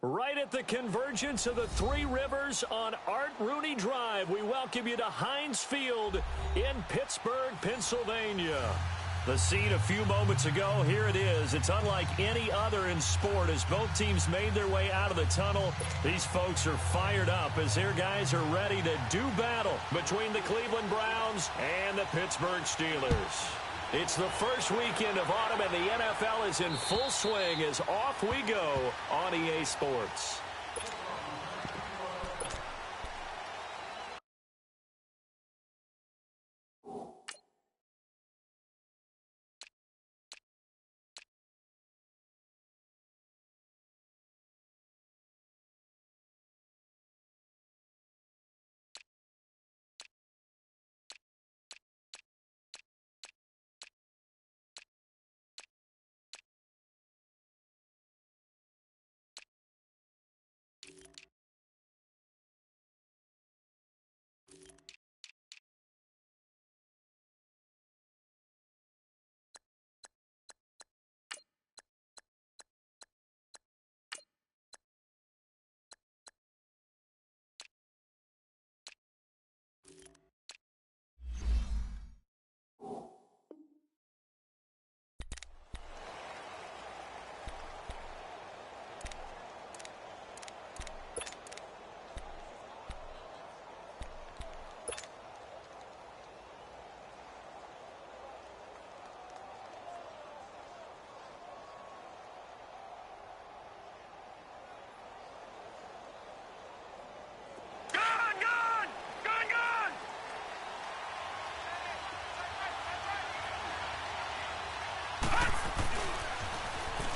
Right at the convergence of the Three Rivers on Art Rooney Drive, we welcome you to Heinz Field in Pittsburgh, Pennsylvania. The scene a few moments ago, here it is. It's unlike any other in sport as both teams made their way out of the tunnel. These folks are fired up as their guys are ready to do battle between the Cleveland Browns and the Pittsburgh Steelers. It's the first weekend of autumn, and the NFL is in full swing as off we go on EA Sports.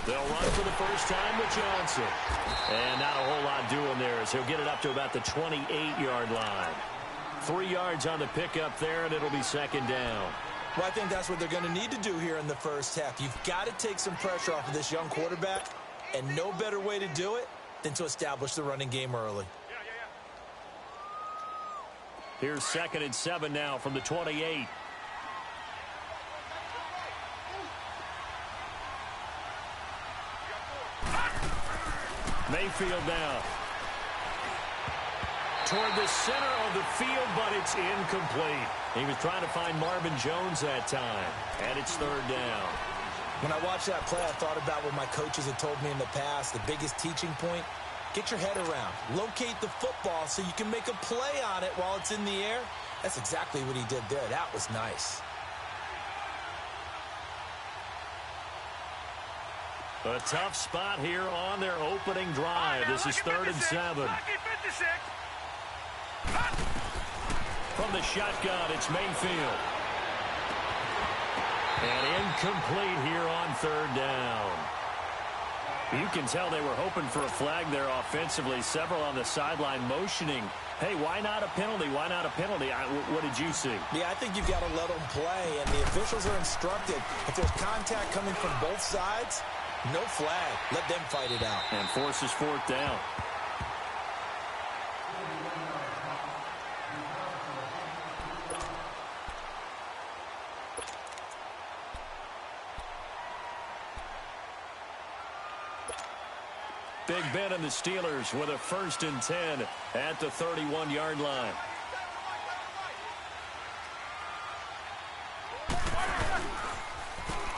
They'll run for the first time with Johnson. And not a whole lot doing there as he'll get it up to about the 28-yard line. 3 yards on the pickup there, and it'll be second down. Well, I think that's what they're going to need to do here in the first half. You've got to take some pressure off of this young quarterback, and no better way to do it than to establish the running game early. Here's 2nd and 7 now from the 28. Mayfield now. Toward the center of the field, but it's incomplete. He was trying to find Marvin Jones that time, and it's 3rd down. When I watched that play, I thought about what my coaches had told me in the past. The biggest teaching point, get your head around. Locate the football so you can make a play on it while it's in the air. That's exactly what he did there. That was nice. A tough spot here on their opening drive. This is 3rd and 7. From the shotgun, it's Mayfield. And incomplete here on 3rd down. You can tell they were hoping for a flag there offensively. Several on the sideline motioning. Hey, why not a penalty? Why not a penalty? What did you see? Yeah, I think you've got to let them play, and the officials are instructed. If there's contact coming from both sides, no flag. Let them fight it out. And forces 4th down. Big Ben and the Steelers with a 1st and 10 at the 31-yard line.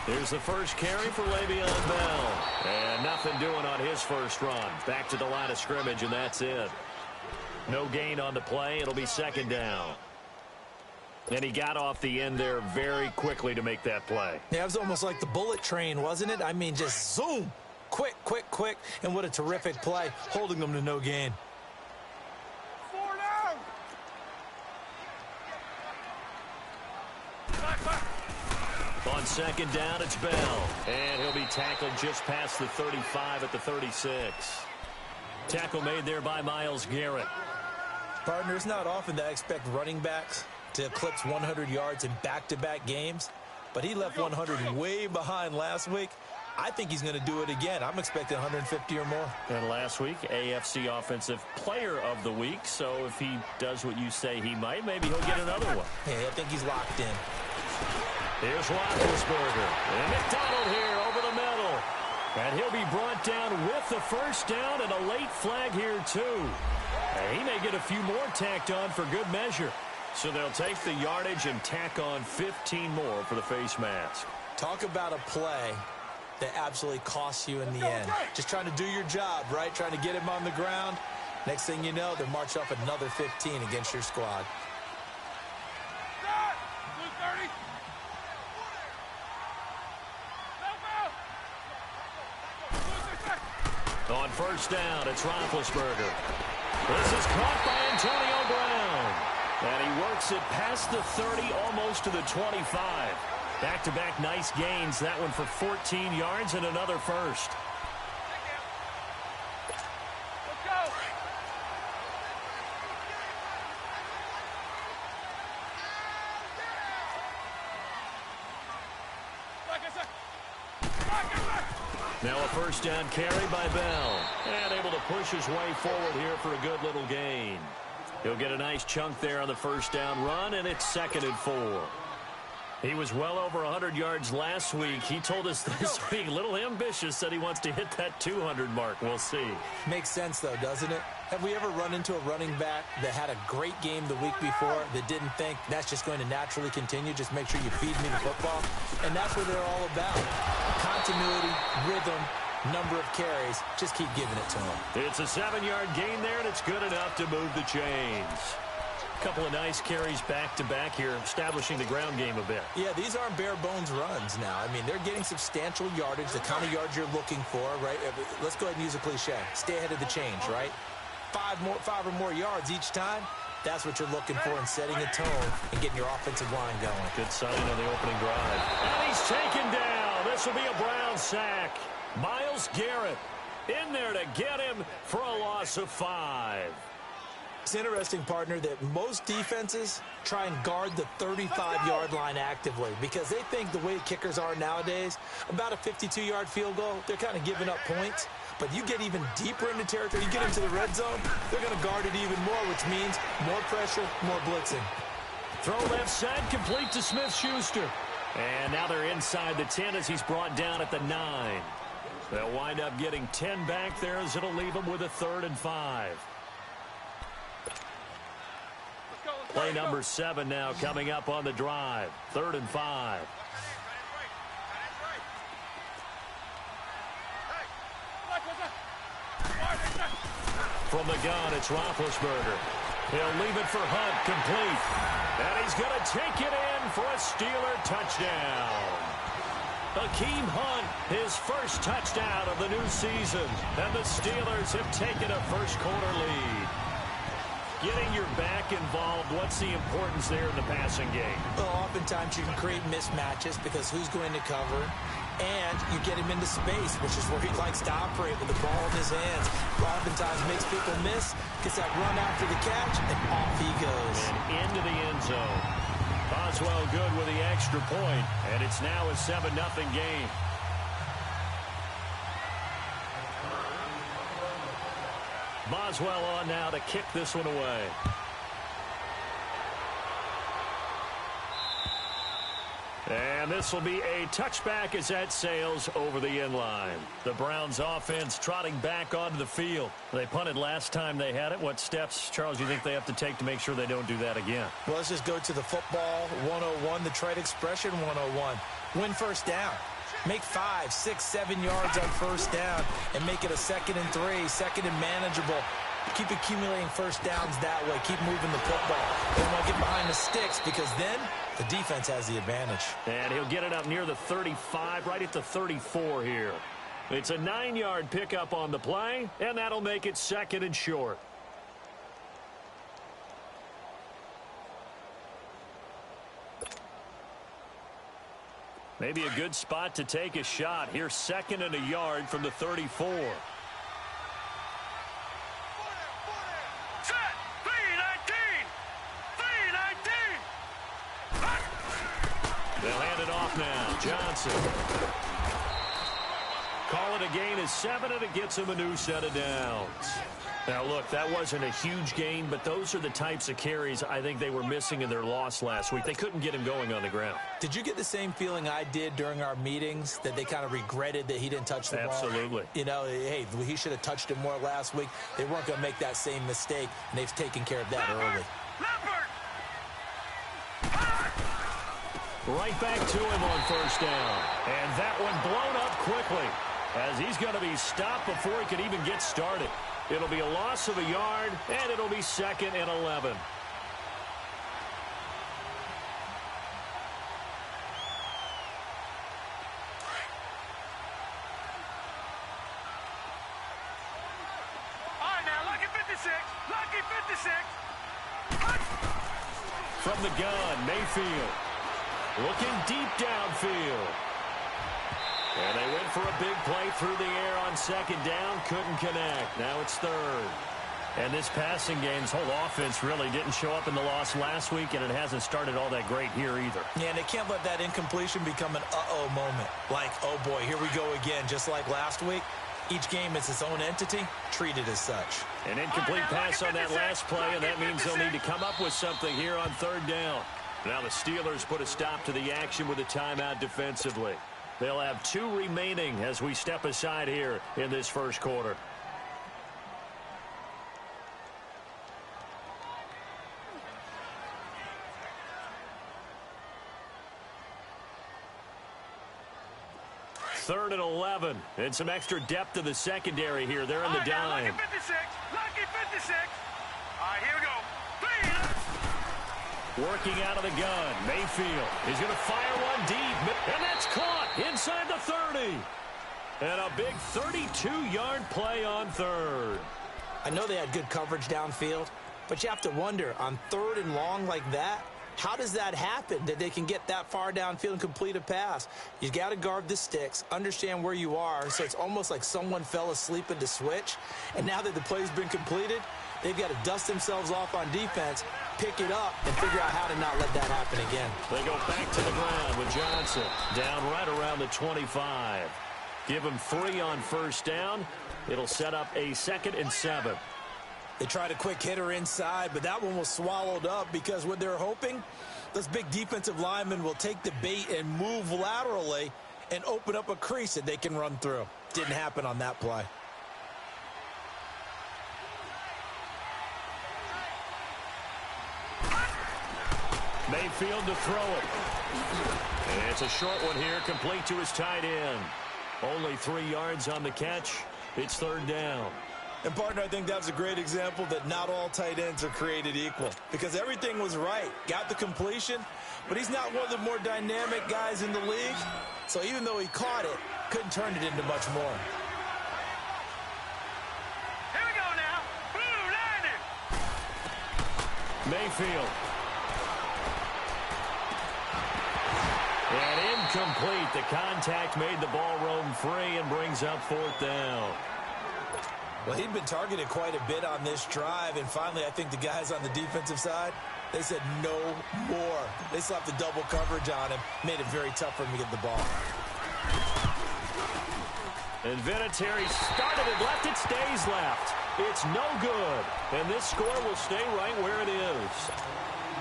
Here's the first carry for Le'Veon Bell. And nothing doing on his first run. Back to the line of scrimmage, and that's it. No gain on the play. It'll be 2nd down. And he got off the end there very quickly to make that play. Yeah, it was almost like the bullet train, wasn't it? I mean, just zoom. Quick, quick, quick. And what a terrific play, holding them to no gain. On 2nd down, it's Bell. And he'll be tackled just past the 35 at the 36. Tackle made there by Myles Garrett. Partner, it's not often that I expect running backs to eclipse 100 yards in back-to-back games, but he left 100 way behind last week. I think he's going to do it again. I'm expecting 150 or more. And last week, AFC Offensive Player of the Week. So if he does what you say he might, maybe he'll get another one. Yeah, I think he's locked in. Here's Roethlisberger. And McDonald here over the middle. And he'll be brought down with the first down and a late flag here, too. And he may get a few more tacked on for good measure. So they'll take the yardage and tack on 15 more for the face mask. Talk about a play that absolutely costs you in the end. Just trying to do your job, right? Trying to get him on the ground. Next thing you know, they're marching off another 15 against your squad. On first down, it's Roethlisberger. This is caught by Antonio Brown. And he works it past the 30, almost to the 25. Back-to-back nice gains. That one for 14 yards and another first. Let's go. Now a first down carry by Bell. And able to push his way forward here for a good little gain. He'll get a nice chunk there on the first down run, and it's 2nd and 4. He was well over 100 yards last week. He told us this week, a little ambitious, said he wants to hit that 200 mark. We'll see. Makes sense, though, doesn't it? Have we ever run into a running back that had a great game the week before that didn't think that's just going to naturally continue? Just make sure you feed me the football. And that's what they're all about. Continuity, rhythm, number of carries. Just keep giving it to them. It's a 7-yard gain there, and it's good enough to move the chains. Couple of nice carries back-to-back here, establishing the ground game a bit. Yeah, these aren't bare-bones runs now. I mean, they're getting substantial yardage, the kind of yards you're looking for, right? Let's go ahead and use a cliche. Stay ahead of the change, right? 5 or more yards each time. That's what you're looking for in setting a tone and getting your offensive line going. Good sign on the opening drive. And he's taken down. This will be a Brown sack. Myles Garrett in there to get him for a loss of 5. It's interesting, partner, that most defenses try and guard the 35-yard line actively because they think the way kickers are nowadays, about a 52-yard field goal, they're kind of giving up points. But you get even deeper into territory, you get into the red zone, they're going to guard it even more, which means more pressure, more blitzing. Throw left side, complete to Smith-Schuster. And now they're inside the 10 as he's brought down at the 9. They'll wind up getting 10 back there as it'll leave them with a 3rd and 5. Play number 7 now coming up on the drive. 3rd and 5. From the gun, it's Roethlisberger. He'll leave it for Hunt, complete. And he's going to take it in for a Steeler touchdown. Hakeem Hunt, his first touchdown of the new season. And the Steelers have taken a first-quarter lead. Getting your back involved, what's the importance there in the passing game? Well, oftentimes you can create mismatches because who's going to cover, and you get him into space, which is where he likes to operate with the ball in his hands. Oftentimes makes people miss, gets that run after the catch, and off he goes. And into the end zone. Boswell good with the extra point, and it's now a 7-0 game. Boswell on now to kick this one away. And this will be a touchback as that sails over the end line. The Browns offense trotting back onto the field. They punted last time they had it. What steps, Charles, do you think they have to take to make sure they don't do that again? Well, let's just go to the football 101, the trade expression 101. Win first down. Make 5, 6, 7 yards on first down and make it a 2nd and 3, 2nd and manageable. Keep accumulating first downs that way. Keep moving the football. They don't want to get behind the sticks because then the defense has the advantage. And he'll get it up near the 35, right at the 34 here. It's a 9-yard pickup on the play, and that'll make it 2nd and short. Maybe a good spot to take a shot. Here's 2nd and a yard from the 34. They'll hand it off now. Johnson. Call it a gain of 7, and it gets him a new set of downs. Now, look, that wasn't a huge gain, but those are the types of carries I think they were missing in their loss last week. They couldn't get him going on the ground. Did you get the same feeling I did during our meetings, that they kind of regretted that he didn't touch the ball? Absolutely. You know, hey, he should have touched it more last week. They weren't going to make that same mistake, and they've taken care of that early. Right back to him on first down. And that one blown up quickly, as he's going to be stopped before he could even get started. It'll be a loss of a yard, and it'll be 2nd and 11. All right, now, lucky 56. Lucky 56. From the gun, Mayfield. Looking deep downfield. And they went for a big play through the air on 2nd down. Couldn't connect. Now it's 3rd. And this passing game's whole offense really didn't show up in the loss last week, and it hasn't started all that great here either. Yeah, and they can't let that incompletion become an uh-oh moment. Like, oh boy, here we go again, just like last week. Each game is its own entity, treated as such. An incomplete pass on that last play, and that means they'll need to come up with something here on 3rd down. Now the Steelers put a stop to the action with a timeout defensively. They'll have 2 remaining as we step aside here in this first quarter. Third and 11, and some extra depth to the secondary here. They're in the dime. Lucky 56. Lucky 56. All right, here we go. Please. Working out of the gun, Mayfield is going to fire one deep, and that's caught inside the 30. And a big 32-yard play on 3rd. I know they had good coverage downfield, but you have to wonder, on 3rd and long like that, how does that happen, that they can get that far downfield and complete a pass? You got to guard the sticks, understand where you are, so it's almost like someone fell asleep in the switch, and now that the play's been completed, they've got to dust themselves off on defense, pick it up, and figure out how to not let that happen again. They go back to the ground with Johnson down right around the 25. Give him 3 on first down. It'll set up a 2nd and 7. They tried a quick hitter inside, but that one was swallowed up because what they're hoping, those big defensive linemen will take the bait and move laterally and open up a crease that they can run through. Didn't happen on that play. Mayfield to throw it. And it's a short one here, complete to his tight end. Only 3 yards on the catch. It's 3rd down. And, partner, I think that was a great example that not all tight ends are created equal, because everything was right. Got the completion, but he's not one of the more dynamic guys in the league. So even though he caught it, couldn't turn it into much more. Here we go now. Blue landing. Mayfield. And incomplete. The contact made the ball roam free and brings up 4th down. Well, he'd been targeted quite a bit on this drive, and finally I think the guys on the defensive side, they said no more. They slapped the double coverage on him, made it very tough for him to get the ball. And Vinatieri started it left, it stays left. It's no good, and this score will stay right where it is.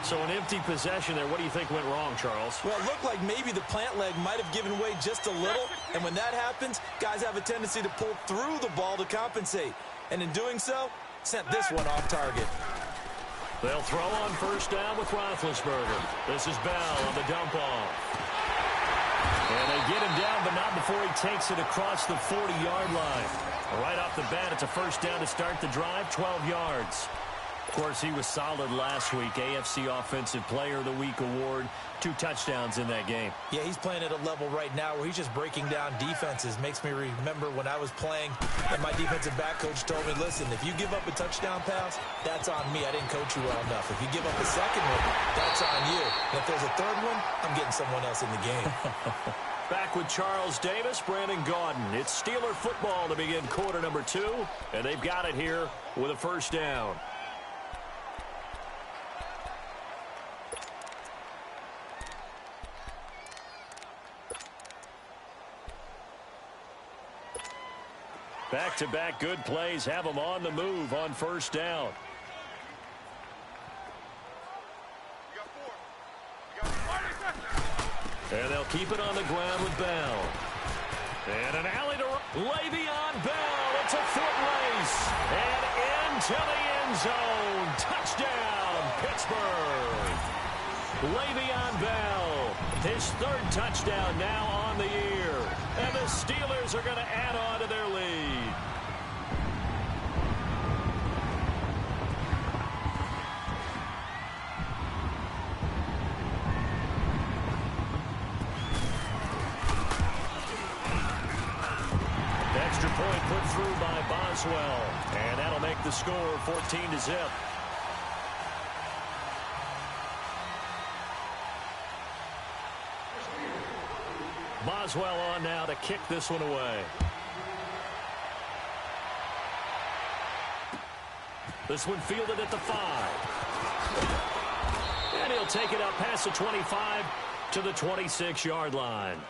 So an empty possession there. What do you think went wrong, Charles? Well, it looked like maybe the plant leg might have given way just a little, and when that happens, guys have a tendency to pull through the ball to compensate. And in doing so, sent this one off target. They'll throw on first down with Roethlisberger. This is Bell on the dump off. And they get him down, but not before he takes it across the 40-yard line. Right off the bat, it's a first down to start the drive, 12 yards. Of course, he was solid last week. AFC Offensive Player of the Week award. 2 touchdowns in that game. Yeah, he's playing at a level right now where he's just breaking down defenses. Makes me remember when I was playing and my defensive back coach told me, listen, if you give up a touchdown pass, that's on me. I didn't coach you well enough. If you give up a second one, that's on you. And if there's a third one, I'm getting someone else in the game. Back with Charles Davis, Brandon Gaudin. It's Steeler football to begin quarter number 2, and they've got it here with a first down. Back-to-back good plays have them on the move on first down. And they'll keep it on the ground with Bell. And an alley to Le'Veon Bell. It's a foot race. And into the end zone. Touchdown, Pittsburgh. Le'Veon Bell, his third touchdown now on the year. And the Steelers are going to add on to their lead. Extra point put through by Boswell. And that'll make the score 14-0. Boswell on now to kick this one away. This one fielded at the 5. And he'll take it up past the 25 to the 26-yard line.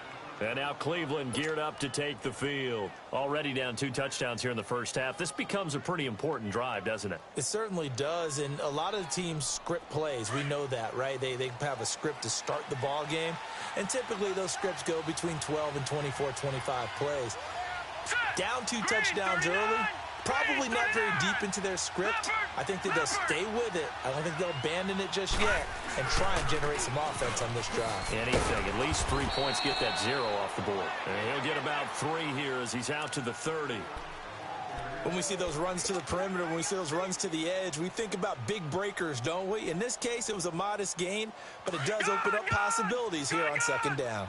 And now Cleveland geared up to take the field. Already down 2 touchdowns here in the first half. This becomes a pretty important drive, doesn't it? It certainly does, and a lot of the teams script plays. We know that, right? They have a script to start the ball game, and typically those scripts go between 12 and 24, 25 plays. Down 2 touchdowns early, probably not very deep into their script. I think that they'll stay with it. I don't think they'll abandon it just yet and try and generate some offense on this drive. Anything, at least 3 points, get that 0 off the board. And he'll get about 3 here as he's out to the 30. When we see those runs to the perimeter, when we see those runs to the edge, we think about big breakers, don't we? In this case, it was a modest gain, but it does open up possibilities here on second down.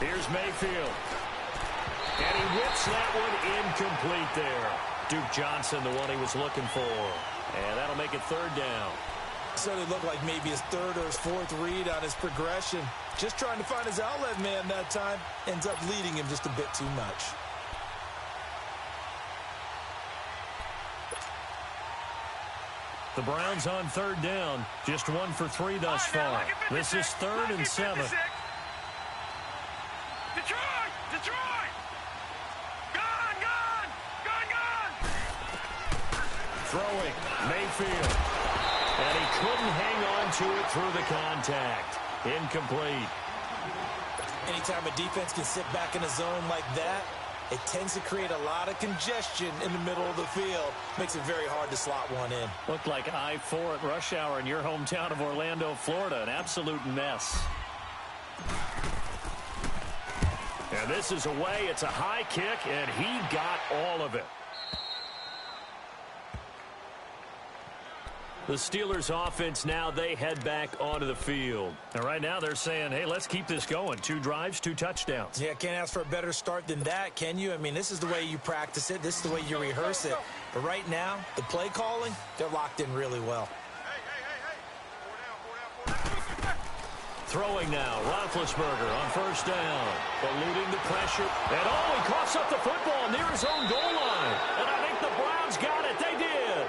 Here's Mayfield. And he whips that one incomplete there. Duke Johnson, the one he was looking for. And that'll make it 3rd down. So it looked like maybe his 3rd or his 4th read on his progression. Just trying to find his outlet man that time. Ends up leading him just a bit too much. The Browns on 3rd down. Just 1 for 3 thus far. This is 3rd and 7. Detroit! Gone! Throwing, Mayfield. And he couldn't hang on to it through the contact. Incomplete. Anytime a defense can sit back in a zone like that, it tends to create a lot of congestion in the middle of the field. Makes it very hard to slot one in. Looked like I-4 at rush hour in your hometown of Orlando, Florida. An absolute mess. And this is away. It's a high kick, and he got all of it. The Steelers offense now, they head back onto the field. And right now they're saying, hey, let's keep this going. 2 drives, 2 touchdowns. Yeah, can't ask for a better start than that, can you? I mean, this is the way you practice it. This is the way you rehearse it. But right now, the play calling, they're locked in really well. Throwing now, Roethlisberger on first down, eluding the pressure. And he coughs up the football near his own goal line. And I think the Browns got it. They did.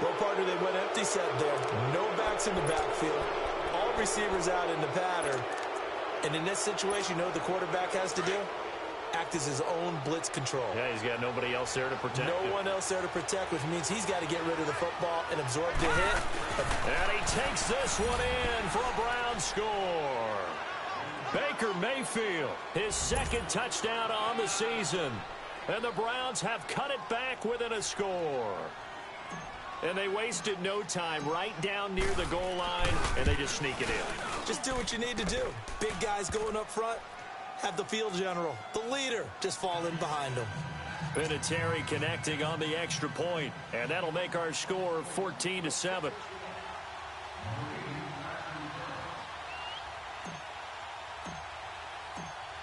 Well, partner, they went empty set there. No backs in the backfield. All receivers out in the pattern. And in this situation, you know what the quarterback has to do? Act as his own blitz control. Yeah, he's got nobody else there to protect him. No one else there to protect, which means he's got to get rid of the football and absorb the hit. And he takes this one in for a Browns score. Baker Mayfield, his 2nd touchdown on the season. And the Browns have cut it back within a score. And they wasted no time right down near the goal line, and they just sneak it in. Just do what you need to do. Big guys going up front. Have the field general, the leader, just fall in behind him. Vinatieri connecting on the extra point, and that'll make our score 14-7.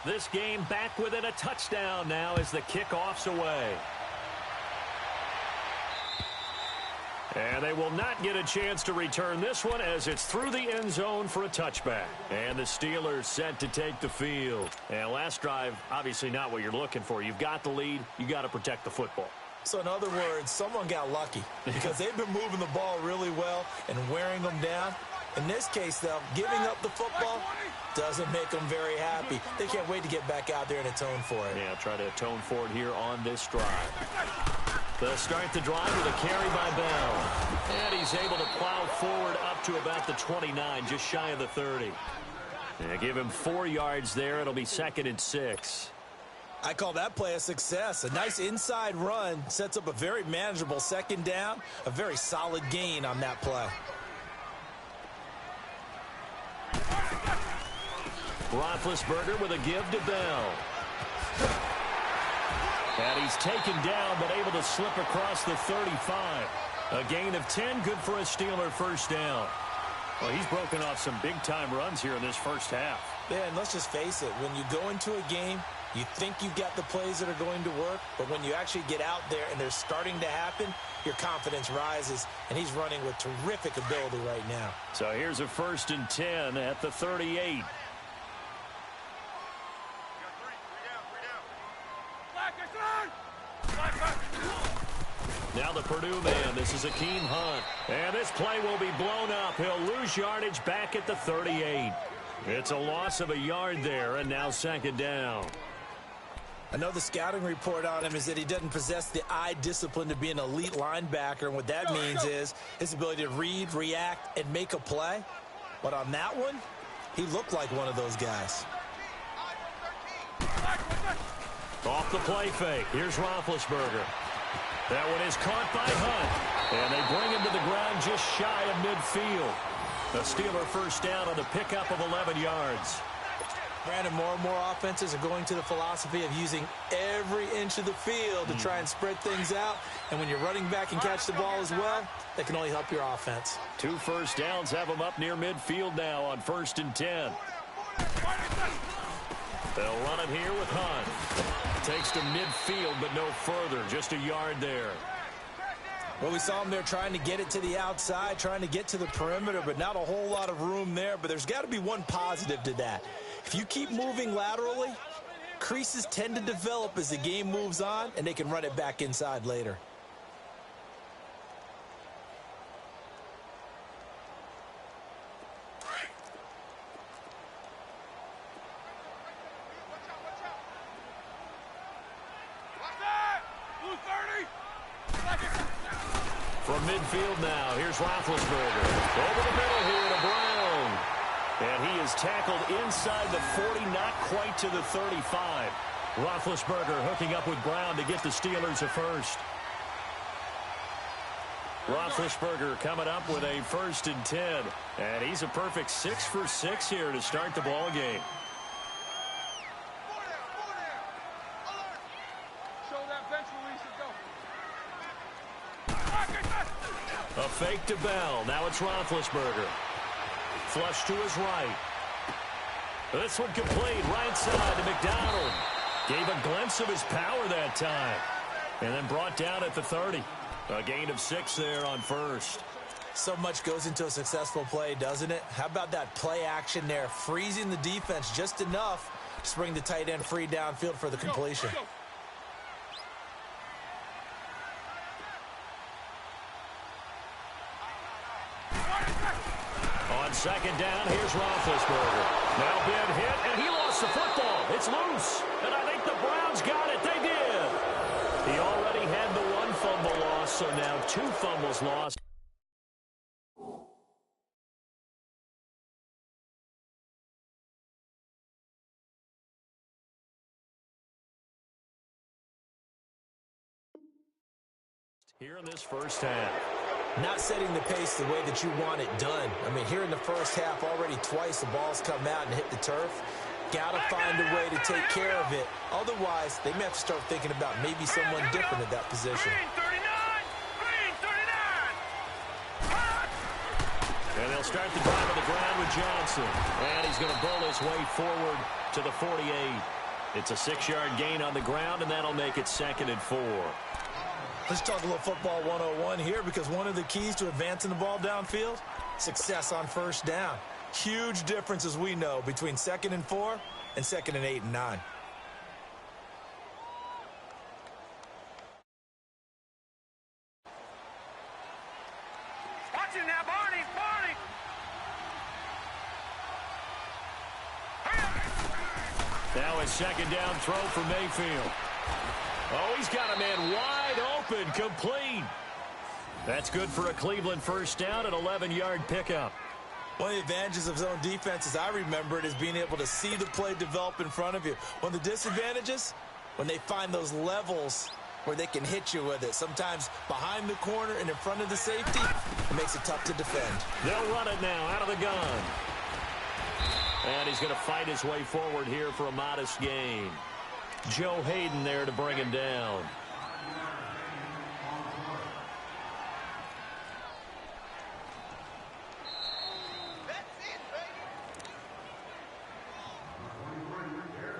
This game back within a touchdown now as the kickoff's away. And they will not get a chance to return this one as it's through the end zone for a touchback. And the Steelers set to take the field. And last drive, obviously not what you're looking for. You've got the lead. You got to protect the football. So in other words, someone got lucky because they've been moving the ball really well and wearing them down. In this case, though, giving up the football doesn't make them very happy. They can't wait to get back out there and atone for it. Yeah, try to atone for it here on this drive. They'll start the drive with a carry by Bell. And he's able to plow forward up to about the 29, just shy of the 30. Yeah, give him 4 yards there. It'll be 2nd and 6. I call that play a success. A nice inside run sets up a very manageable 2nd down. A very solid gain on that play. Roethlisberger with a give to Bell. And he's taken down, but able to slip across the 35. A gain of 10, good for a Steeler first down. Well, he's broken off some big-time runs here in this first half. Yeah, and let's just face it. When you go into a game, you think you've got the plays that are going to work, but when you actually get out there and they're starting to happen, your confidence rises, and he's running with terrific ability right now. So here's a 1st and 10 at the 38. Now the Purdue man, this is Akeem Hunt. And this play will be blown up. He'll lose yardage back at the 38. It's a loss of a yard there, and now 2nd down. I know the scouting report on him is that he doesn't possess the eye discipline to be an elite linebacker, and what that means is his ability to read, react, and make a play. But on that one, he looked like one of those guys. Off the play fake. Here's Roethlisberger. That one is caught by Hunt. And they bring him to the ground just shy of midfield. The Steeler first down on the pickup of 11 yards. Brandon, more and more offenses are going to the philosophy of using every inch of the field to try and spread things out. And when you're running back and catch the ball as well, that can only help your offense. 2 first downs have them up near midfield now on 1st and 10. They'll run it here with Hunt. Takes to midfield, but no further. Just a yard there. Well, we saw him there trying to get it to the outside, trying to get to the perimeter, but not a whole lot of room there. But there's got to be one positive to that. If you keep moving laterally, creases tend to develop as the game moves on, and they can run it back inside later. From midfield now, here's Roethlisberger. Over the middle here to Brown. And he is tackled inside the 40, not quite to the 35. Roethlisberger hooking up with Brown to get the Steelers a first. Roethlisberger coming up with a 1st and 10. And he's a perfect 6 for 6 here to start the ball game. A fake to Bell. Now it's Roethlisberger. Flush to his right. This one complete. Right side to McDonald. Gave a glimpse of his power that time. And then brought down at the 30. A gain of 6 there on 1st. So much goes into a successful play, doesn't it? How about that play action there? Freezing the defense just enough to bring the tight end free downfield for the completion. On 2nd down, here's Roethlisberger. Now been hit, and he lost the football. It's loose, and I think the Browns got it. They did. He already had the 1 fumble loss, so now 2 fumbles lost. Here in this first half. Not setting the pace the way that you want it done. I mean, here in the first half, already twice the ball's come out and hit the turf. Got to find a way to take care of it. Otherwise, they may have to start thinking about maybe someone different at that position. And they'll start the drive on the ground with Johnson. And he's going to bull his way forward to the 48. It's a 6-yard gain on the ground, and that'll make it 2nd and 4. Let's talk a little football 101 here, because one of the keys to advancing the ball downfield, success on 1st down. Huge difference, as we know, between 2nd and 4 and 2nd and 8 and 9. Watch it now, Barney, Barney. Now a second down throw for Mayfield. Oh, he's got a man wide open, complete. That's good for a Cleveland first down, an 11-yard pickup. One of the advantages of zone defense, as I remember it, is being able to see the play develop in front of you. One of the disadvantages, when they find those levels where they can hit you with it. Sometimes behind the corner and in front of the safety, it makes it tough to defend. They'll run it now out of the gun. And he's going to fight his way forward here for a modest gain. Joe Hayden there to bring him down.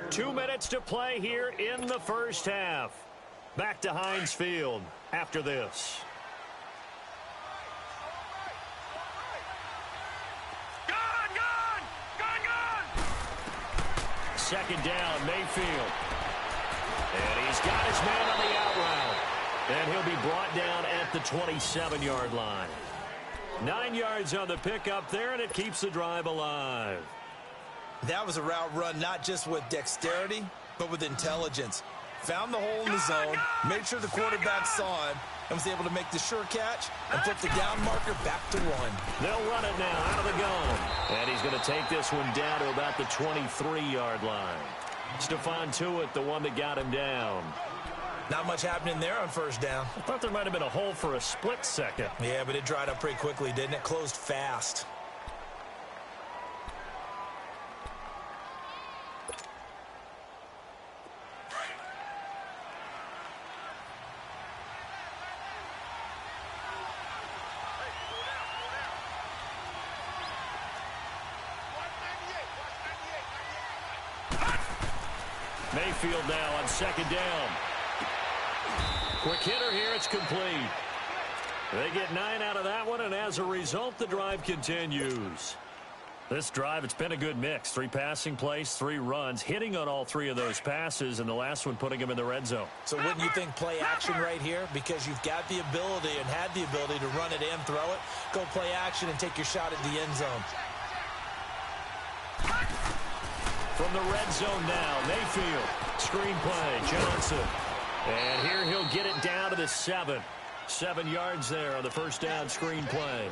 Two minutes to play here in the first half. Back to Heinz Field after this. Second down, Mayfield. And he's got his man on the out route. And he'll be brought down at the 27-yard line. 9 yards on the pickup there, and it keeps the drive alive. That was a route run not just with dexterity, but with intelligence. Found the hole in the zone, made sure the quarterback saw him, and was able to make the sure catch and flip the down marker back to run. They'll run it now out of the gun. And he's going to take this one down to about the 23-yard line. Stephon Tuitt, the one that got him down. Not much happening there on first down. I thought there might have been a hole for a split second. Yeah, but it dried up pretty quickly, didn't it? Closed fast. Mayfield now on second down. Quick hitter here, it's complete. They get 9 out of that one, and as a result, the drive continues. This drive, it's been a good mix. 3 passing plays, 3 runs, hitting on all 3 of those passes, and the last one putting him in the red zone. So wouldn't you think play action right here? Because you've got the ability and had the ability to run it and throw it. Go play action and take your shot at the end zone. From the red zone now, Mayfield. Screen play, Johnson. And here he'll get it down to the 7. 7 yards there on the first down screen play.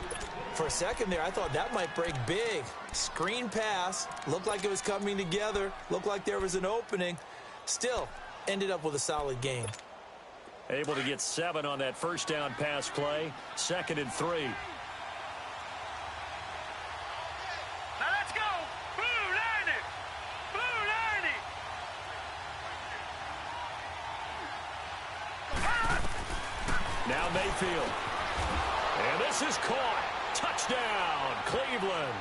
For a second there, I thought that might break big. Screen pass. Looked like it was coming together. Looked like there was an opening. Still, ended up with a solid gain. Able to get 7 on that first down pass play. 2nd and 3. Now Mayfield. And this is caught. Touchdown, Cleveland.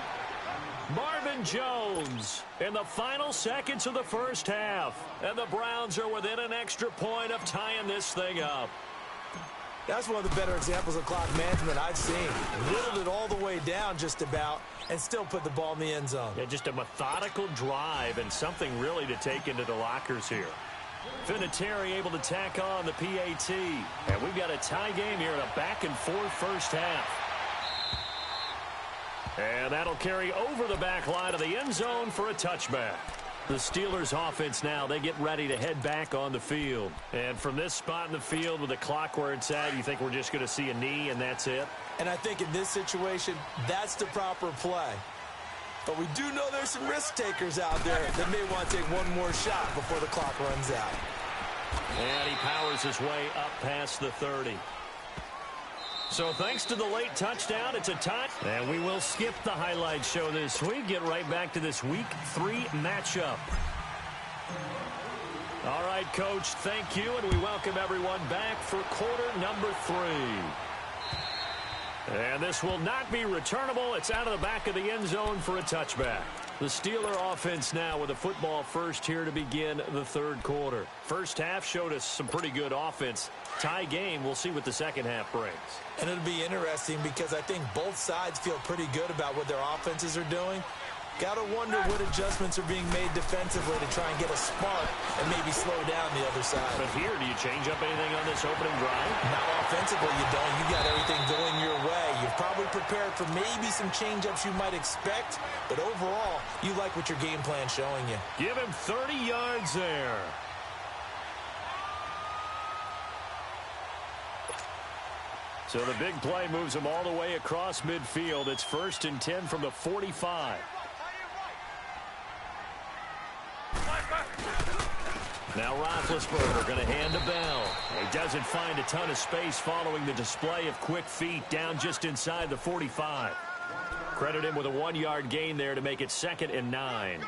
Marvin Jones in the final seconds of the first half. And the Browns are within an extra point of tying this thing up. That's one of the better examples of clock management I've seen. Whittled it all the way down just about and still put the ball in the end zone. Yeah, just a methodical drive and something really to take into the lockers here. Vinatieri able to tack on the PAT. And we've got a tie game here in a back-and-forth first half. And that'll carry over the back line of the end zone for a touchback. The Steelers offense now, they get ready to head back on the field. And from this spot in the field with the clock where it's at, you think we're just going to see a knee and that's it? And I think in this situation, that's the proper play. But we do know there's some risk takers out there that may want to take one more shot before the clock runs out. And he powers his way up past the 30. So thanks to the late touchdown, it's a tie. And we will skip the highlight show this week. Get right back to this Week 3 matchup. All right, Coach, thank you. And we welcome everyone back for quarter number 3. And this will not be returnable. It's out of the back of the end zone for a touchback. The Steeler offense now with a football first here to begin the third quarter. First half showed us some pretty good offense. Tie game, we'll see what the second half brings. And it'll be interesting because I think both sides feel pretty good about what their offenses are doing. Gotta wonder what adjustments are being made defensively to try and get a spark and maybe slow down the other side. But here, do you change up anything on this opening drive? Not offensively, you don't. You got everything going your way. You've probably prepared for maybe some change-ups you might expect, but overall, you like what your game plan's showing you. Give him 30 yards there. So the big play moves him all the way across midfield. It's 1st and 10 from the 45. Now Roethlisberger going to hand to Bell. He doesn't find a ton of space following the display of quick feet down just inside the 45. Credit him with a 1-yard gain there to make it 2nd and 9.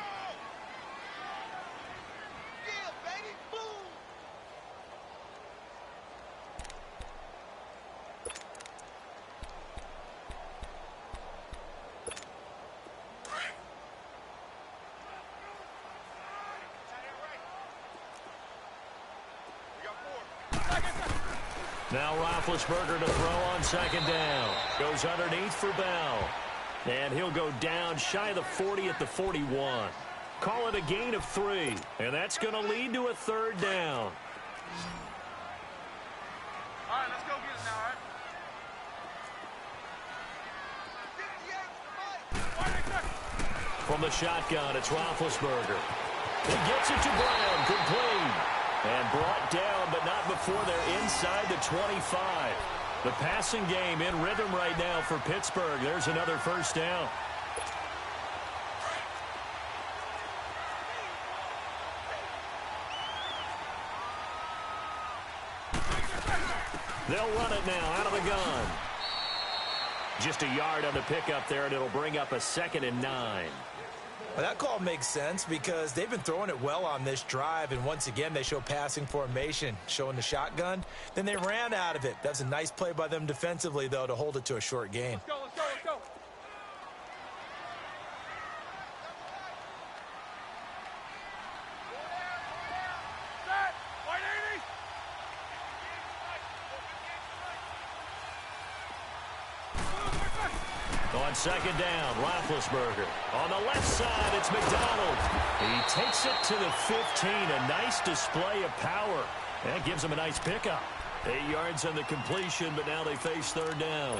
Now Roethlisberger to throw on 2nd down. Goes underneath for Bell. And he'll go down shy of the 40 at the 41. Call it a gain of 3. And that's going to lead to a 3rd down. All right, let's go get it now, all right? From the shotgun, it's Roethlisberger. He gets it to Brown, complete. And brought down, but not before they're inside the 25. The passing game in rhythm right now for Pittsburgh. There's another 1st down. They'll run it now out of the gun. Just a yard on the pickup there, and it'll bring up a 2nd and 9. Well, that call makes sense because they've been throwing it well on this drive, and once again they show passing formation, showing the shotgun. Then they ran out of it. That's a nice play by them defensively, though, to hold it to a short gain. Let's go, let's go, let's go. Set. White 80. On 2nd down, Roethlisberger. On the left side, it's McDonald. He takes it to the 15. A nice display of power. That gives him a nice pickup. 8 yards on the completion, but now they face 3rd down.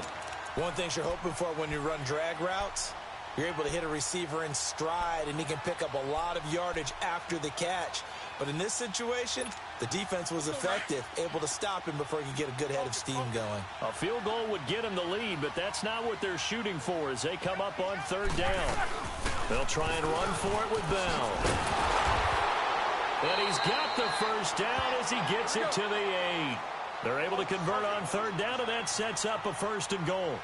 One thing you're hoping for when you run drag routes, you're able to hit a receiver in stride, and he can pick up a lot of yardage after the catch. But in this situation, the defense was effective, able to stop him before he could get a good head of steam going. A field goal would get him the lead, but that's not what they're shooting for as they come up on 3rd down. They'll try and run for it with Bell. And he's got the 1st down as he gets it to the 8. They're able to convert on 3rd down, and that sets up a 1st and goal.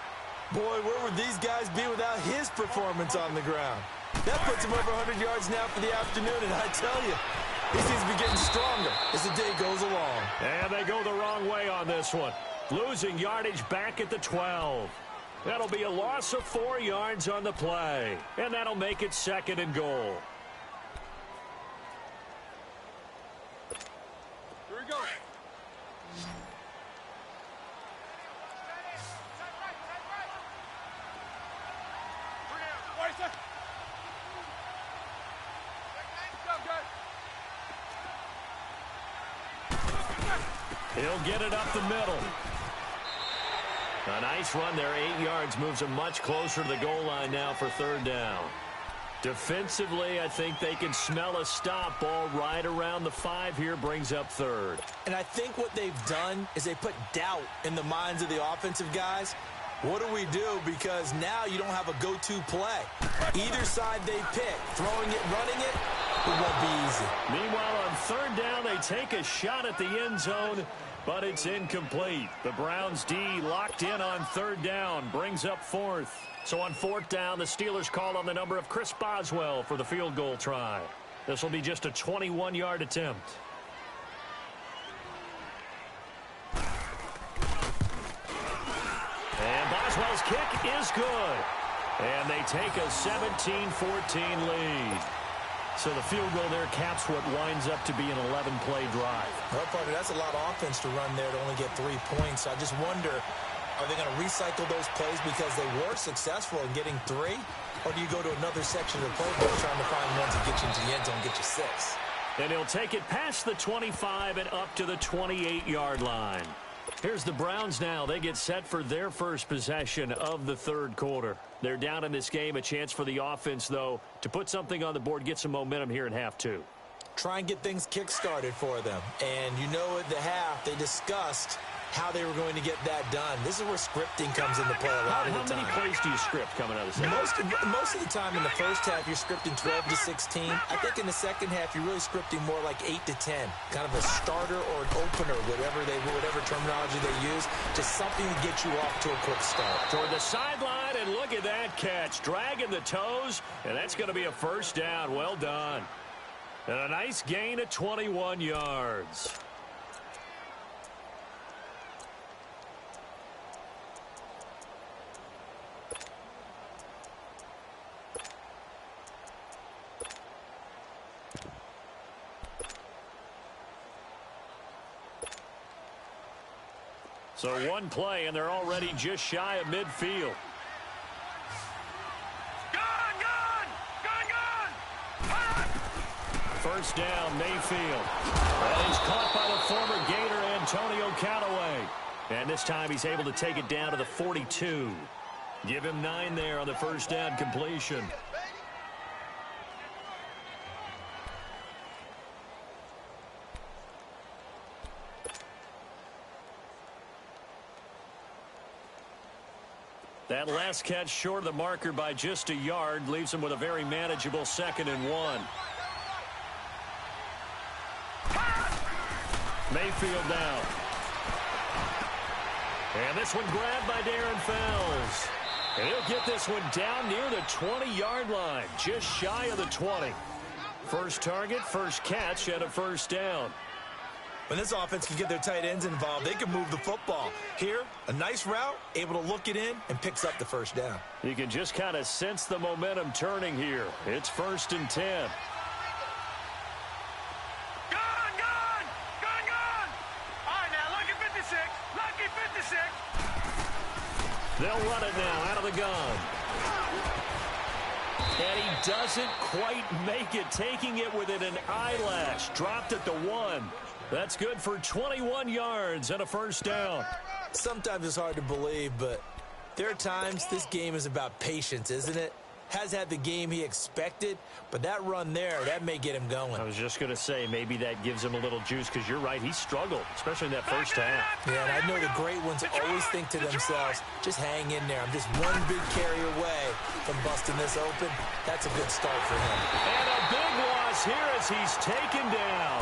Boy, where would these guys be without his performance on the ground? That puts him over 100 yards now for the afternoon, and I tell you, he seems to be getting stronger as the day goes along. And they go the wrong way on this one. Losing yardage back at the 12. That'll be a loss of 4 yards on the play. And that'll make it 2nd and goal. Here we go. He'll get it up the middle. A nice run there, 8 yards, moves him much closer to the goal line now for 3rd down. Defensively, I think they can smell a stop. Ball right around the 5 here, brings up 3rd. And I think what they've done is they put doubt in the minds of the offensive guys. What do we do? Because now you don't have a go-to play. Either side they pick, throwing it, running it, it won't be easy. Meanwhile, on 3rd down, they take a shot at the end zone, but it's incomplete. The Browns D locked in on 3rd down, brings up 4th. So on 4th down, the Steelers call on the number of Chris Boswell for the field goal try. This will be just a 21-yard attempt. And Boswell's kick is good. And they take a 17-14 lead. So the field goal there caps what winds up to be an 11-play drive. Well, partner, that's a lot of offense to run there to only get 3 points. I just wonder, are they going to recycle those plays because they were successful in getting 3? Or do you go to another section of the playbook trying to find ones that get you into the end zone and get you 6? And he'll take it past the 25 and up to the 28-yard line. Here's the Browns now. They get set for their first possession of the third quarter. They're down in this game. A chance for the offense, though, to put something on the board, get some momentum here in half two. Try and get things kick-started for them. And you know at the half, they discussed how they were going to get that done. This is where scripting comes into play a lot of the time. How many plays do you script coming out of the second? Most of the time in the first half, you're scripting 12 to 16. I think in the second half, you're really scripting more like 8 to 10. Kind of a starter or an opener, whatever terminology they use. Just something to get you off to a quick start. Toward the sideline, and look at that catch. Dragging the toes, and that's going to be a first down. Well done. And a nice gain of 21 yards. So one play, and they're already just shy of midfield. First down, Mayfield. And he's caught by the former Gator, Antonio Callaway. And this time he's able to take it down to the 42. Give him 9 there on the first down completion. That last catch short of the marker by just a yard leaves him with a very manageable 2nd and 1. Mayfield down. And this one grabbed by Darren Fells. And he'll get this one down near the 20-yard line, just shy of the 20. First target, first catch, and a first down. When this offense can get their tight ends involved, they can move the football. Here, a nice route, able to look it in, and picks up the first down. You can just kind of sense the momentum turning here. It's 1st and 10. They'll run it now out of the gun. And he doesn't quite make it, taking it within an eyelash. Dropped at the 1. That's good for 21 yards and a first down. Sometimes it's hard to believe, but there are times this game is about patience, isn't it? Has had the game he expected, but that run there, that may get him going. I was just going to say, maybe that gives him a little juice, because you're right, he struggled, especially in that first half. Yeah, and I know the great ones always think to themselves, just hang in there. I'm just one big carry away from busting this open. That's a good start for him. And a big loss here as he's taken down.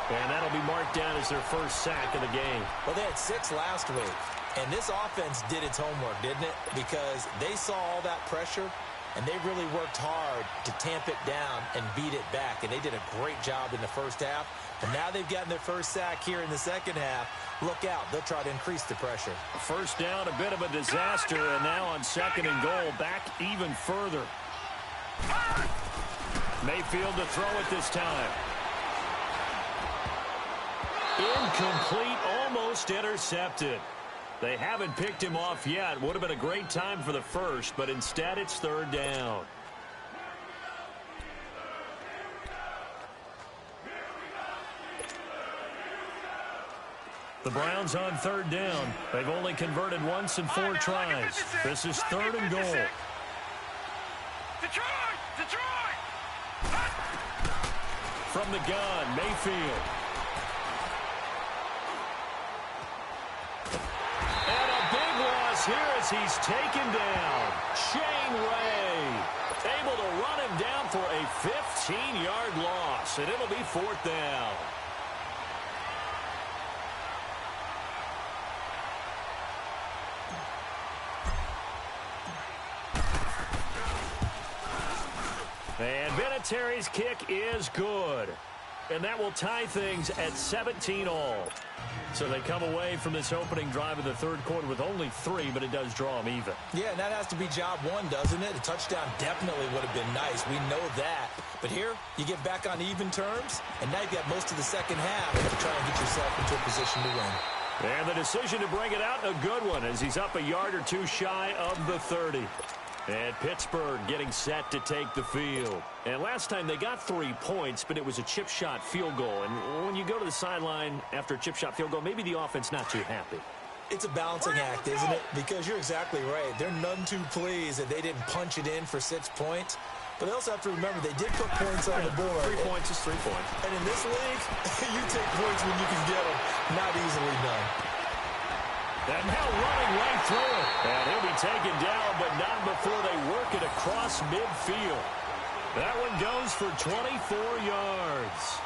And that'll be marked down as their first sack of the game. Well, they had 6 last week, and this offense did its homework, didn't it? Because they saw all that pressure, and they really worked hard to tamp it down and beat it back. And they did a great job in the first half. And now they've gotten their first sack here in the second half. Look out. They'll try to increase the pressure. First down, a bit of a disaster. And now on 2nd and goal, back even further. Mayfield to throw it this time. Incomplete, almost intercepted. They haven't picked him off yet. Would have been a great time for the first, but instead it's 3rd down. The Browns on 3rd down. They've only converted once in 4 tries. This is 3rd and goal. Detroit! From the gun, Mayfield. Here as he's taken down. Shane Ray able to run him down for a 15-yard loss, and it'll be 4th down. And Vinatieri's kick is good. And that will tie things at 17-all. So they come away from this opening drive of the third quarter with only 3, but it does draw them even. Yeah, and that has to be job 1, doesn't it? A touchdown definitely would have been nice. We know that. But here, you get back on even terms, and now you've got most of the second half to try and get yourself into a position to win. And the decision to bring it out, a good one, as he's up a yard or 2 shy of the 30. And Pittsburgh getting set to take the field. And last time they got 3 points, but it was a chip shot field goal. And when you go to the sideline after a chip shot field goal, maybe the offense not too happy. It's a balancing act, isn't it? Because you're exactly right. They're none too pleased that they didn't punch it in for 6 points. But they also have to remember they did put points on the board. 3 points is 3 points. And in this league, you take points when you can get them. Not easily done. And now running right through it. And he'll be taken down, but not before they work it across midfield. That one goes for 24 yards.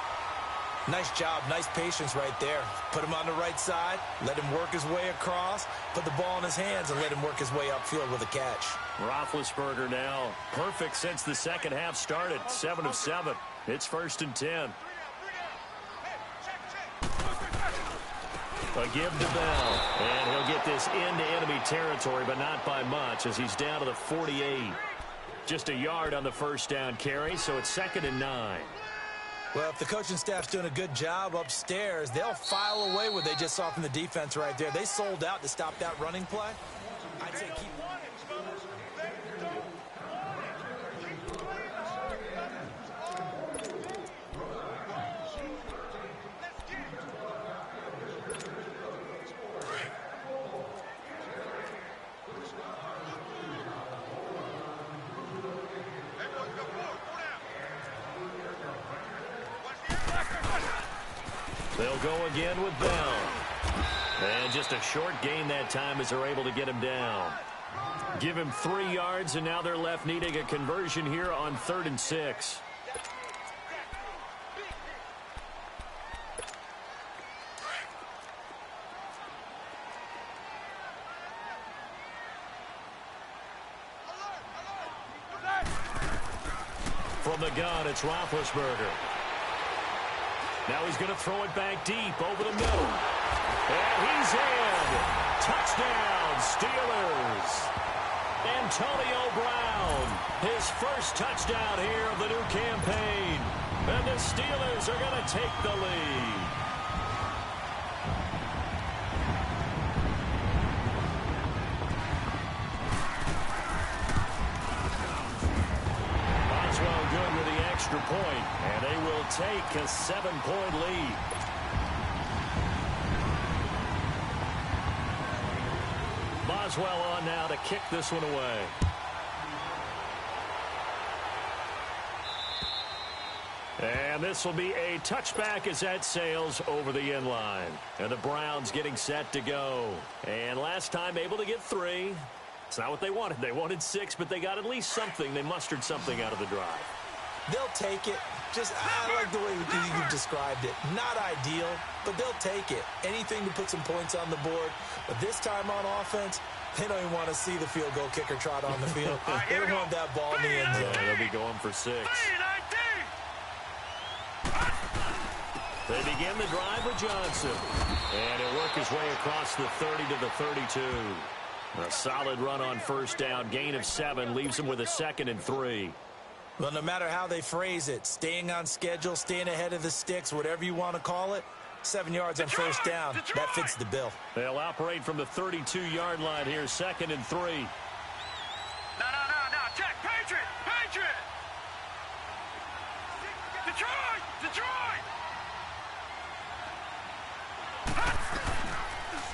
Nice job, nice patience right there. Put him on the right side, let him work his way across, put the ball in his hands, and let him work his way upfield with a catch. Roethlisberger now perfect since the second half started. 7 of 7. It's 1st and 10. A give to Bell. And he'll get this into enemy territory, but not by much as he's down to the 48. Just a yard on the first down carry, so it's 2nd and 9. Well, if the coaching staff's doing a good job upstairs, they'll file away what they just saw from the defense right there. They sold out to stop that running play. I'd say keep... They'll go again with Bell. And just a short gain that time as they're able to get him down. Give him 3 yards, and now they're left needing a conversion here on 3rd and 6. From the gun, it's Roethlisberger. Now he's going to throw it back deep over the middle. And he's in. Touchdown, Steelers. Antonio Brown, his first touchdown here of the new campaign. And the Steelers are going to take the lead. Boswell good with the extra point, and they will take a 7-point lead. Boswell on now to kick this one away. And this will be a touchback as that sails over the end line. And the Browns getting set to go. And last time able to get 3. It's not what they wanted. They wanted 6, but they got at least something. They mustered something out of the drive. They'll take it. I like the way you described it. Not ideal, but they'll take it. Anything to put some points on the board. But this time on offense, they don't even want to see the field goal kicker trot on the field. They don't want that ball in the end zone. They'll be going for 6. They begin the drive with Johnson. And he'll work his way across the 30 to the 32. A solid run on first down. Gain of 7 leaves him with a 2nd and 3. Well, no matter how they phrase it, staying on schedule, staying ahead of the sticks, whatever you want to call it, 7 yards on first down, that fits the bill. They'll operate from the 32-yard line here, 2nd and 3. No, check, Patriot! Detroit!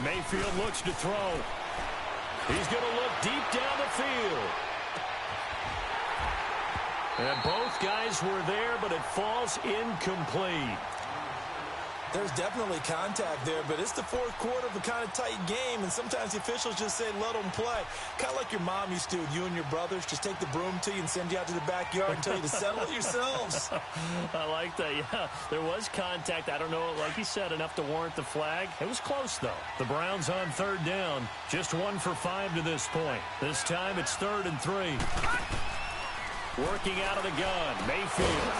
Mayfield looks to throw. He's going to look deep down the field. And both guys were there, but it falls incomplete. There's definitely contact there, but it's the fourth quarter of a kind of tight game, and sometimes the officials just say, let them play. Kind of like your mom used to with you and your brothers. Just take the broom to you and send you out to the backyard and tell you to settle it yourselves. I like that, yeah. There was contact. I don't know, like you said, enough to warrant the flag. It was close, though. The Browns on 3rd down. Just 1 for 5 to this point. This time it's 3rd and 3. Working out of the gun, Mayfield.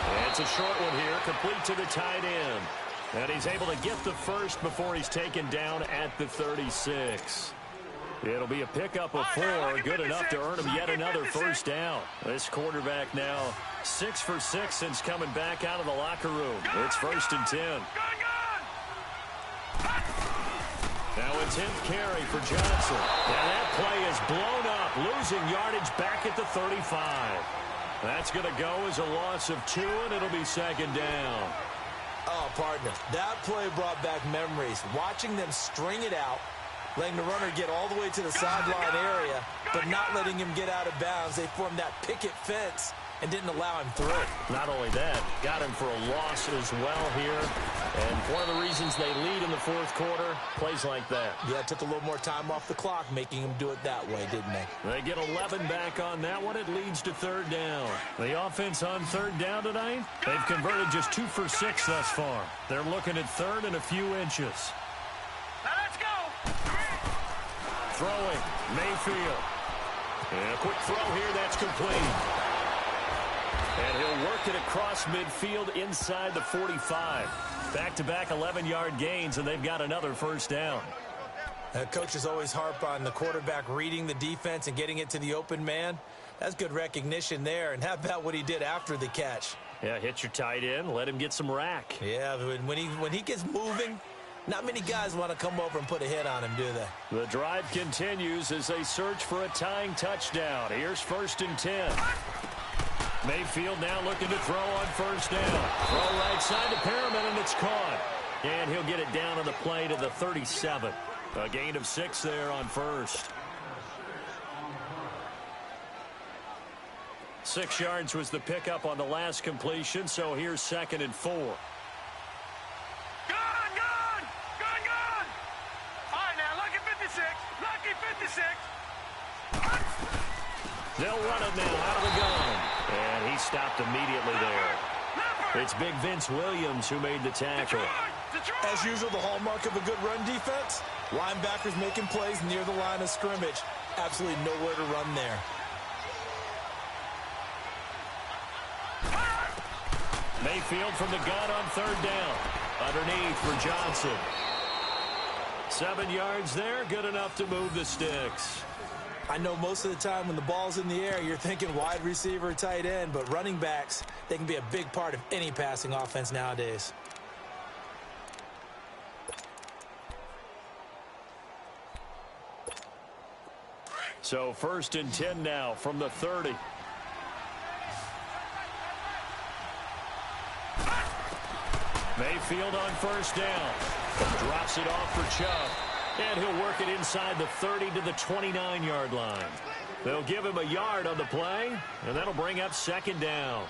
And it's a short one here, complete to the tight end. And he's able to get the first before he's taken down at the 36. It'll be a pickup of 4, good enough to earn him yet another first down. This quarterback now 6 for 6 since coming back out of the locker room. It's 1st and 10. Now a 10th carry for Johnson. Now that play is blown up, losing yardage back at the 35. That's going to go as a loss of 2, and it'll be second down. Oh, partner, that play brought back memories. Watching them string it out, letting the runner get all the way to the sideline area, but not letting him get out of bounds. They formed that picket fence and didn't allow him through. Not only that, got him for a loss as well here. And one of the reasons they lead in the fourth quarter, plays like that. Yeah, it took a little more time off the clock, making him do it that way, didn't they? They get 11 back on that one. It leads to third down. The offense on third down tonight, they've converted just 2 for 6 thus far. They're looking at third and a few inches. Now let's go. Throwing, Mayfield. And a quick throw here, that's complete. And he'll work it across midfield inside the 45. Back-to-back 11-yard gains, and they've got another first down. Coaches always harp on the quarterback reading the defense and getting it to the open man. That's good recognition there. And how about what he did after the catch? Yeah, hit your tight end, let him get some rack. Yeah, when he gets moving, not many guys want to come over and put a hit on him, do they? The drive continues as they search for a tying touchdown. Here's 1st and 10. Mayfield now looking to throw on first down. Throw right side to Perriman, and it's caught. And he'll get it down on the play to the 37. A gain of 6 there on first. 6 yards was the pickup on the last completion, so here's 2nd and 4. Gone! All right, now, lucky 56. Lucky 56. They'll run it now out of the gun. And he stopped immediately there. It's Big Vince Williams who made the tackle. As usual, the hallmark of a good run defense, linebackers making plays near the line of scrimmage. Absolutely nowhere to run there. Mayfield from the gun on third down. Underneath for Johnson. 7 yards there, good enough to move the sticks. I know most of the time when the ball's in the air, you're thinking wide receiver, tight end, but running backs, they can be a big part of any passing offense nowadays. So 1st and 10 now from the 30. Mayfield on first down. Drops it off for Chubb. And he'll work it inside the 30 to the 29-yard line. They'll give him a yard on the play, and that'll bring up 2nd down.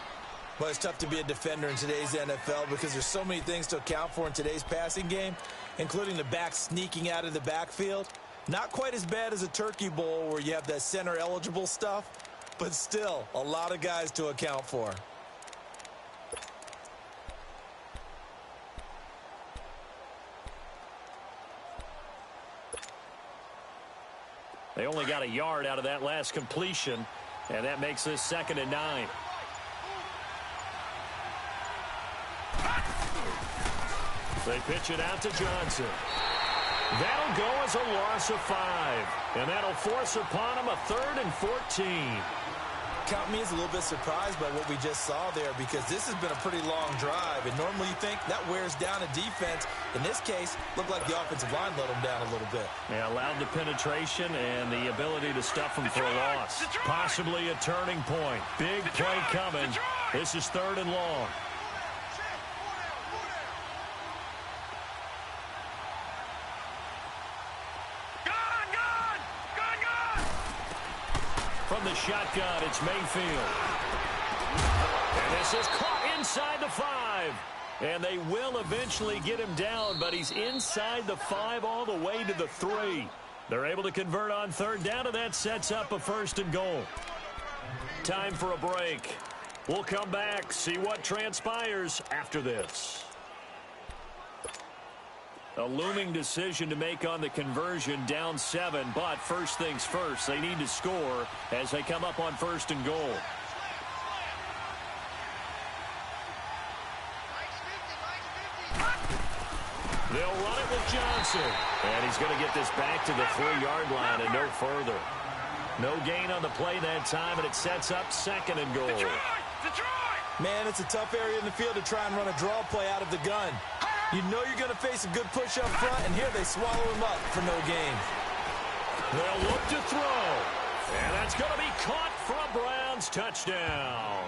Well, it's tough to be a defender in today's NFL because there's so many things to account for in today's passing game, including the back sneaking out of the backfield. Not quite as bad as a turkey bowl where you have that center-eligible stuff, but still a lot of guys to account for. They only got a yard out of that last completion, and that makes this 2nd and 9. They pitch it out to Johnson. That'll go as a loss of 5, and that'll force upon him a 3rd and 14. Count me as a little bit surprised by what we just saw there because this has been a pretty long drive, and normally you think that wears down a defense. In this case, looked like the offensive line let them down a little bit. Yeah, allowed the penetration and the ability to stuff them for a loss. Possibly a turning point. Big play coming. This is 3rd and long. From the shotgun, it's Mayfield. And this is caught inside the 5. And they will eventually get him down, but he's inside the 5 all the way to the 3. They're able to convert on third down, and that sets up a 1st and goal. Time for a break. We'll come back, see what transpires after this. A looming decision to make on the conversion, down 7, but first things first, they need to score as they come up on 1st and goal. They'll run it with Johnson, and he's going to get this back to the 3-yard line and no further. No gain on the play that time, and it sets up 2nd and goal. Man, it's a tough area in the field to try and run a draw play out of the gun. You know you're going to face a good push up front, and here they swallow him up for no gain. They'll look to throw. And that's going to be caught for a Browns touchdown.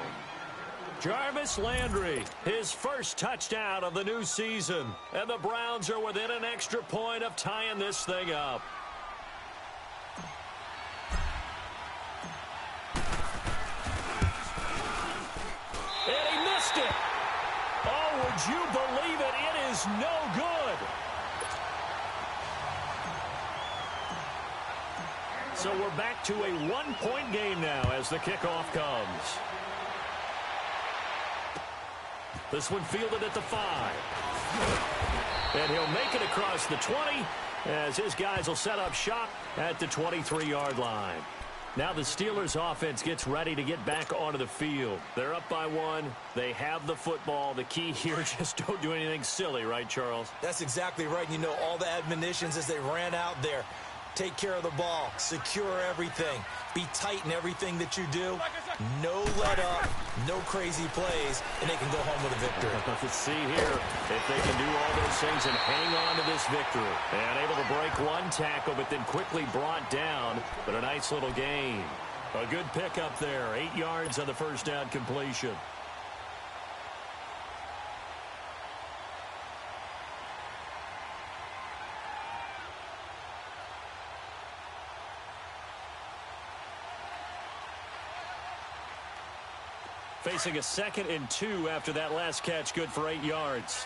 Jarvis Landry, his first touchdown of the new season. And the Browns are within an extra point of tying this thing up. And he missed it. Oh, would you believe it? It is no good. So we're back to a one-point game now as the kickoff comes. This one fielded at the 5. And he'll make it across the 20 as his guys will set up shop at the 23-yard line. Now the Steelers offense gets ready to get back onto the field. They're up by 1. They have the football. The key here, just don't do anything silly, right, Charles? That's exactly right. You know, all the admonitions as they ran out there. Take care of the ball. Secure everything. Be tight in everything that you do. No let up. No crazy plays. And they can go home with a victory. Let's see here if they can do all those things and hang on to this victory. And able to break one tackle, but then quickly brought down. But a nice little gain. A good pickup there. 8 yards on the first down completion. Facing a 2nd and 2 after that last catch, good for 8 yards.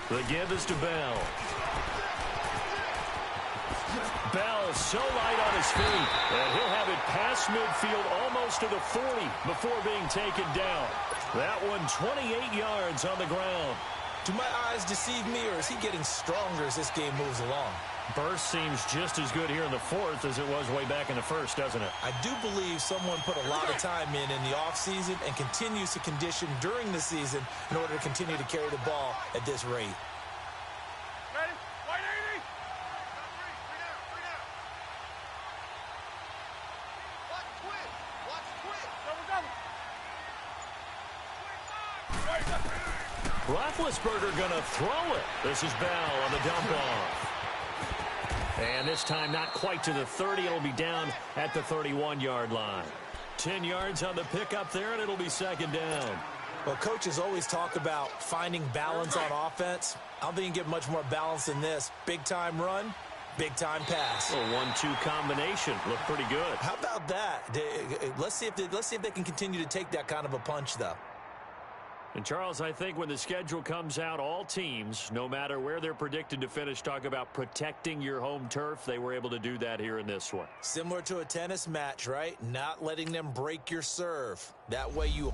The give is to Bell. Bell so light on his feet, and he'll have it past midfield almost to the 40 before being taken down. That one 28 yards on the ground. Do my eyes deceive me, or is he getting stronger as this game moves along? Burst seems just as good here in the 4th as it was way back in the 1st, doesn't it? I do believe someone put a lot of time in the offseason and continues to condition during the season in order to continue to carry the ball at this rate. Ready? 180. Watch quick. Watch quick. Roethlisberger going to throw it. This is Bell on the dump off. And this time not quite to the 30. It'll be down at the 31-yard line. 10 yards on the pickup there, and it'll be 2nd down. Well, coaches always talk about finding balance on offense. I don't think you can get much more balance than this. Big-time run, big-time pass. A 1-2 combination. Look pretty good. How about that? Let's see if they can continue to take that kind of a punch, though. And, Charles, I think when the schedule comes out, all teams, no matter where they're predicted to finish, talk about protecting your home turf. They were able to do that here in this one. Similar to a tennis match, right? Not letting them break your serve. That way you